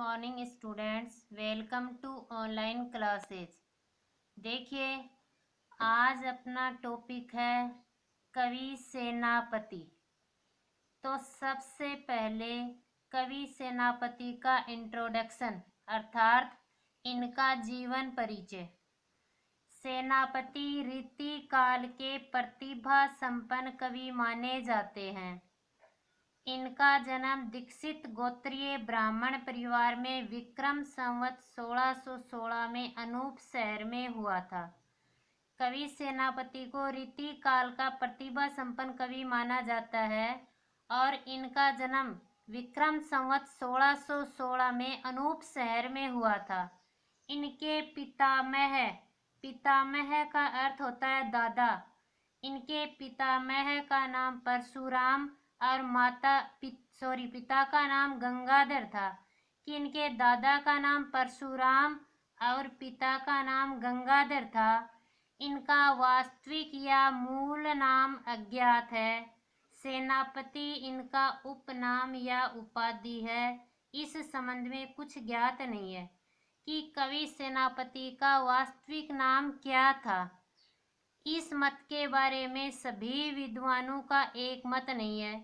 Morning students, welcome to online classes. देखिए, आज अपना टॉपिक है कवि सेनापति। तो सबसे पहले कवि सेनापति का इंट्रोडक्शन अर्थात इनका जीवन परिचय। सेनापति रीति काल के प्रतिभा संपन्न कवि माने जाते हैं। इनका जन्म दीक्षित गोत्रीय ब्राह्मण परिवार में विक्रम संवत 1616 में अनूप शहर में हुआ था। कवि सेनापति को रीति काल का प्रतिभा संपन्न कवि माना जाता है और इनका जन्म विक्रम संवत 1616 में अनूप शहर में हुआ था। इनके पितामह का अर्थ होता है दादा। इनके पितामह का नाम परशुराम और पिता का नाम गंगाधर था। कि इनके दादा का नाम परशुराम और पिता का नाम गंगाधर था। इनका वास्तविक या मूल नाम अज्ञात है। सेनापति इनका उपनाम या उपाधि है। इस संबंध में कुछ ज्ञात नहीं है कि कवि सेनापति का वास्तविक नाम क्या था। इस मत के बारे में सभी विद्वानों का एक मत नहीं है।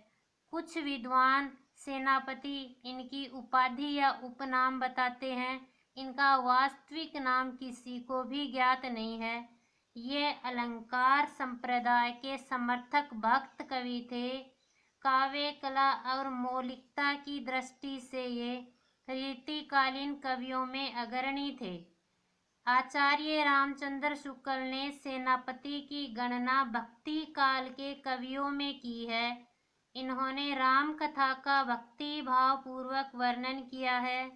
कुछ विद्वान सेनापति इनकी उपाधि या उपनाम बताते हैं। इनका वास्तविक नाम किसी को भी ज्ञात नहीं है। ये अलंकार संप्रदाय के समर्थक भक्त कवि थे। काव्य कला और मौलिकता की दृष्टि से ये रीतिकालीन कवियों में अग्रणी थे। आचार्य रामचंद्र शुक्ल ने सेनापति की गणना भक्ति काल के कवियों में की है। इन्होंने राम कथा का भक्ति भाव पूर्वक वर्णन किया है।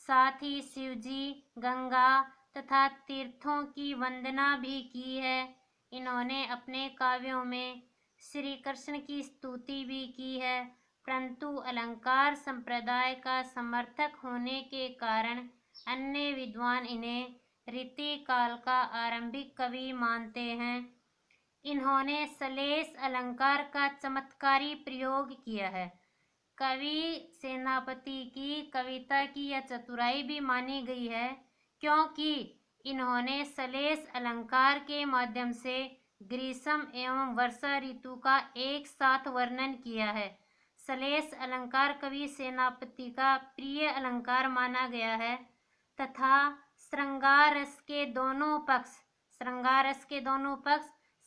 साथ ही शिवजी, गंगा तथा तीर्थों की वंदना भी की है। इन्होंने अपने काव्यों में श्री कृष्ण की स्तुति भी की है, परंतु अलंकार संप्रदाय का समर्थक होने के कारण अन्य विद्वान इन्हें रीति काल का आरंभिक कवि मानते हैं। इन्होंने श्लेष अलंकार का चमत्कारी प्रयोग किया है। कवि सेनापति की कविता की यह चतुराई भी मानी गई है, क्योंकि इन्होंने श्लेष अलंकार के माध्यम से ग्रीष्म एवं वर्षा ऋतु का एक साथ वर्णन किया है। श्लेष अलंकार कवि सेनापति का प्रिय अलंकार माना गया है तथा श्रृंगार रस के दोनों पक्ष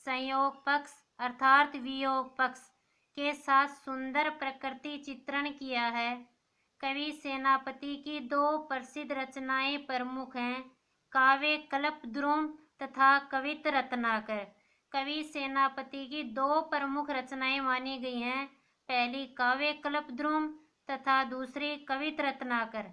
संयोग पक्ष अर्थात वियोग पक्ष के साथ सुंदर प्रकृति चित्रण किया है। कवि सेनापति की दो प्रसिद्ध रचनाएं प्रमुख हैं, काव्य कल्पद्रुम तथा कवित रत्नाकर। कवि सेनापति की दो प्रमुख रचनाएं मानी गई हैं, पहली काव्य कल्पद्रुम तथा दूसरी कवित रत्नाकर।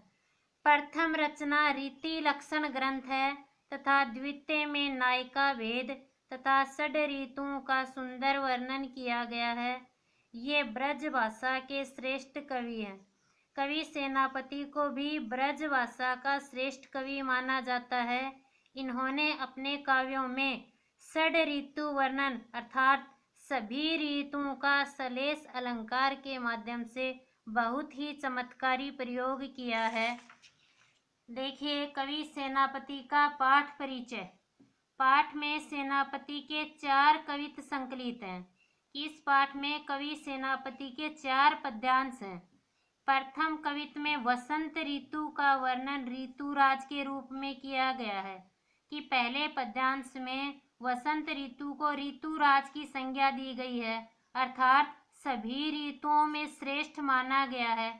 प्रथम रचना रीति लक्षण ग्रंथ है तथा द्वितीय में नायिका भेद तथा षड ऋतुओं का सुंदर वर्णन किया गया है। ये ब्रज भाषा के श्रेष्ठ कवि हैं। कवि सेनापति को भी ब्रज भाषा का श्रेष्ठ कवि माना जाता है। इन्होंने अपने काव्यों में षड ऋतु वर्णन अर्थात सभी ऋतुओं का श्लेष अलंकार के माध्यम से बहुत ही चमत्कारी प्रयोग किया है। देखिए, कवि सेनापति का पाठ परिचय। पाठ में सेनापति के 4 कवित संकलित हैं। इस पाठ में कवि सेनापति के 4 पद्यांश हैं। प्रथम कवित में वसंत ऋतु का वर्णन ऋतुराज के रूप में किया गया है कि पहले पद्यांश में वसंत ऋतु को ऋतुराज की संज्ञा दी गई है अर्थात सभी ऋतुओं में श्रेष्ठ माना गया है।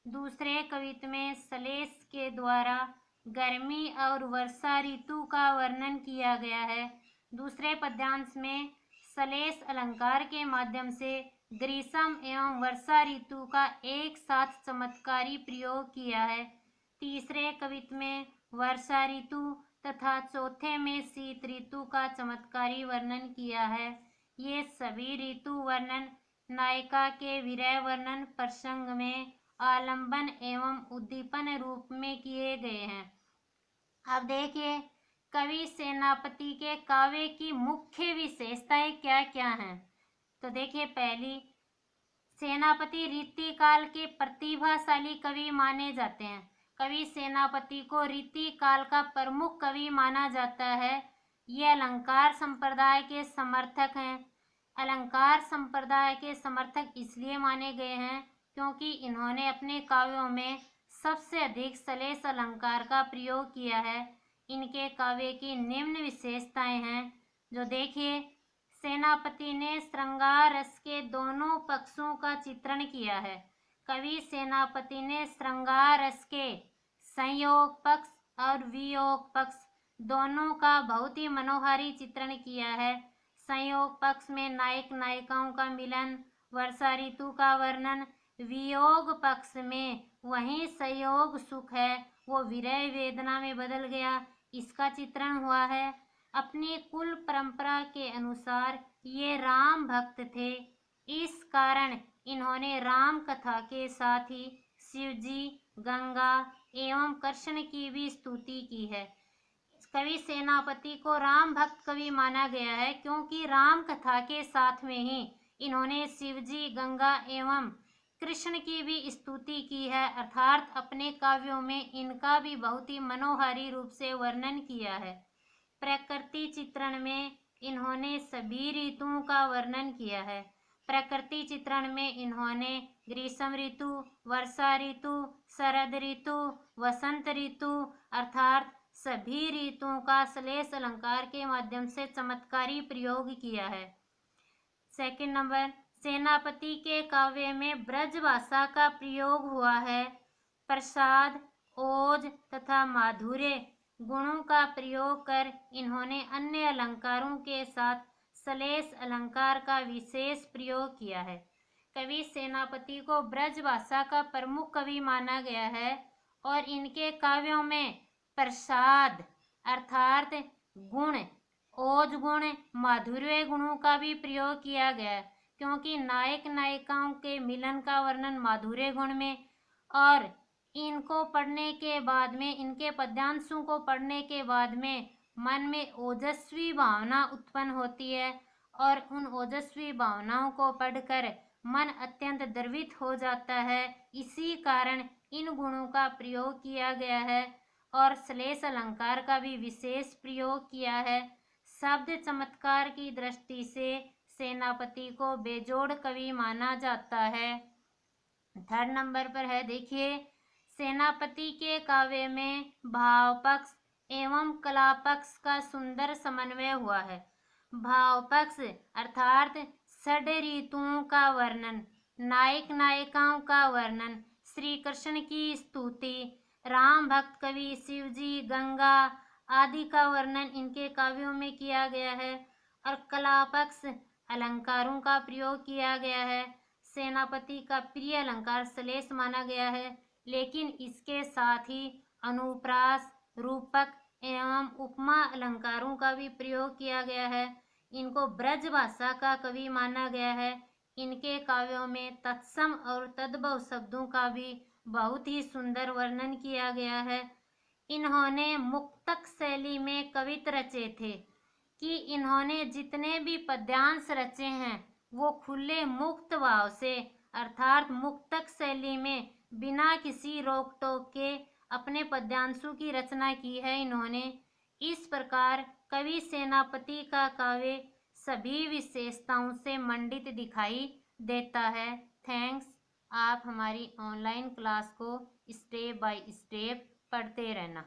दूसरे कवित में श्लेष के द्वारा गर्मी और वर्षा ऋतु का वर्णन किया गया है। दूसरे पद्यांश में श्लेष अलंकार के माध्यम से ग्रीष्म एवं वर्षा ऋतु का एक साथ चमत्कारी प्रयोग किया है। तीसरे कवित में वर्षा ऋतु तथा चौथे में शीत ऋतु का चमत्कारी वर्णन किया है। ये सभी ऋतु वर्णन नायिका के विरह वर्णन प्रसंग में आलंबन एवं उद्दीपन रूप में किए गए हैं। अब देखिए, कवि सेनापति के काव्य की मुख्य विशेषताएं क्या क्या हैं। तो देखिए, पहली, सेनापति रीति काल के प्रतिभाशाली कवि माने जाते हैं। कवि सेनापति को रीति काल का प्रमुख कवि माना जाता है। ये अलंकार संप्रदाय के समर्थक हैं। अलंकार संप्रदाय के समर्थक इसलिए माने गए हैं क्योंकि इन्होंने अपने काव्यों में सबसे अधिक श्लेष अलंकार का प्रयोग किया है। इनके काव्य की निम्न विशेषताएं हैं, जो देखिए। सेनापति ने श्रृंगार रस के दोनों पक्षों का चित्रण किया है। कवि सेनापति ने श्रृंगार रस के संयोग पक्ष और वियोग पक्ष दोनों का बहुत ही मनोहारी चित्रण किया है। संयोग पक्ष में नायक नायिकाओं का मिलन, वर्षा ऋतु का वर्णन। वियोग पक्ष में वही संयोग सुख है वो विरह वेदना में बदल गया, इसका चित्रण हुआ है। अपनी कुल परंपरा के अनुसार ये राम भक्त थे। इस कारण इन्होंने राम कथा के साथ ही शिवजी, गंगा एवं कृष्ण की भी स्तुति की है। कवि सेनापति को राम भक्त कवि माना गया है क्योंकि राम कथा के साथ में ही इन्होंने शिवजी, गंगा एवं कृष्ण की भी स्तुति की है, अर्थात अपने काव्यों में इनका भी बहुत ही मनोहारी रूप से वर्णन किया है। प्रकृति चित्रण में इन्होंने सभी ऋतुओं का वर्णन किया है। प्रकृति चित्रण में इन्होंने ग्रीष्म ऋतु, वर्षा ऋतु, शरद ऋतु, वसंत ऋतु अर्थात सभी ऋतुओं का श्लेष अलंकार के माध्यम से चमत्कारी प्रयोग किया है। सेकंड नंबर, सेनापति के काव्य में ब्रज भाषा का प्रयोग हुआ है। प्रसाद, ओज तथा माधुर्य गुणों का प्रयोग कर इन्होंने अन्य अलंकारों के साथ श्लेष अलंकार का विशेष प्रयोग किया है। कवि सेनापति को ब्रज भाषा का प्रमुख कवि माना गया है और इनके काव्यों में प्रसाद अर्थात गुण, ओज गुण, माधुर्य गुणों का भी प्रयोग किया गया क्योंकि नायक नायिकाओं के मिलन का वर्णन माधुर्य गुण में, और इनको पढ़ने के बाद में, इनके पद्यांशों को पढ़ने के बाद में मन में ओजस्वी भावना उत्पन्न होती है और उन ओजस्वी भावनाओं को पढ़कर मन अत्यंत द्रवित हो जाता है। इसी कारण इन गुणों का प्रयोग किया गया है और श्लेष अलंकार का भी विशेष प्रयोग किया है। शब्द चमत्कार की दृष्टि से सेनापति को बेजोड़ कवि माना जाता है। थर्ड नंबर पर है, देखिए, सेनापति के काव्य में भाव पक्ष एवं कला पक्ष का सुंदर समन्वय हुआ है। भाव पक्ष अर्थात षड ऋतुओं का वर्णन, नायक नायिकाओं का वर्णन, श्री कृष्ण की स्तुति, राम भक्त कवि शिवजी, गंगा आदि का वर्णन इनके काव्यों में किया गया है। और कला पक्ष अलंकारों का प्रयोग किया गया है। सेनापति का प्रिय अलंकार श्लेष माना गया है, लेकिन इसके साथ ही अनुप्रास, रूपक एवं उपमा अलंकारों का भी प्रयोग किया गया है। इनको ब्रज भाषा का कवि माना गया है। इनके काव्यों में तत्सम और तद्भव शब्दों का भी बहुत ही सुंदर वर्णन किया गया है। इन्होंने मुक्तक शैली में कवित्त रचे थे कि इन्होंने जितने भी पद्यांश रचे हैं वो खुले मुक्त भाव से अर्थात मुक्तक शैली में बिना किसी रोक टोक के अपने पद्यांशों की रचना की है इन्होंने। इस प्रकार कवि सेनापति का काव्य सभी विशेषताओं से मंडित दिखाई देता है। थैंक्स। आप हमारी ऑनलाइन क्लास को स्टेप बाय स्टेप पढ़ते रहना।